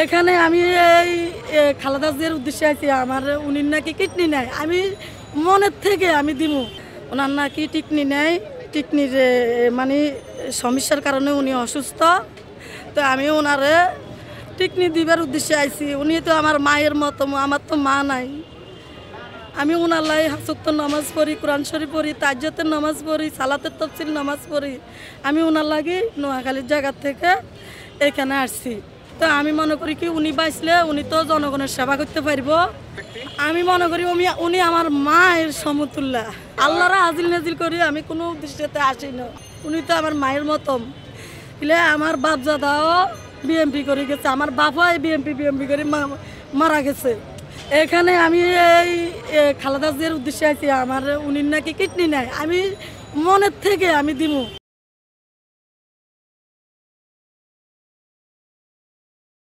এখানে আমি এই খালেদা জিয়ার উদ্দেশ্যে আছি। আমার উনি নাকি কিডনি নেয়, আমি মনের থেকে আমি দিব। ওনার নাকি কিডনি নেয়, কিডনির মানে সমস্যার কারণে উনি অসুস্থ। তো আমি ওনারে কিডনি দিবার উদ্দেশ্যে আইছি। উনি তো আমার মায়ের মতো, আমার তো মা নাই। আমি ওনার লাই হাসুক্ত নামাজ পড়ি, কোরআন শরীফ পড়ি, তাজ্জতের নামাজ পড়ি, সালাতের তফসিল নামাজ পড়ি। আমি ওনার লাগি নোয়াখালীর জায়গা থেকে এখানে আসছি। তো আমি মনে করি কি উনি বাঁচলে উনি তো জনগণের সেবা করতে পারব। আমি মনে করি উনি আমার মায়ের সমতুল্য। আল্লাহরা আজিল নাজিল করি, আমি কোনো উদ্দেশ্যতে আসি না। উনি তো আমার মায়ের মতন। এলে আমার বাপ দাদাও বিএমপি করে গেছে, আমার বাবাও বিএমপি করে মারা গেছে। এখানে আমি এই খালেদা জিয়ার উদ্দেশ্যে আছি। আমার উনি নাকি কিডনি নেয়, আমি মনের থেকে আমি দিব।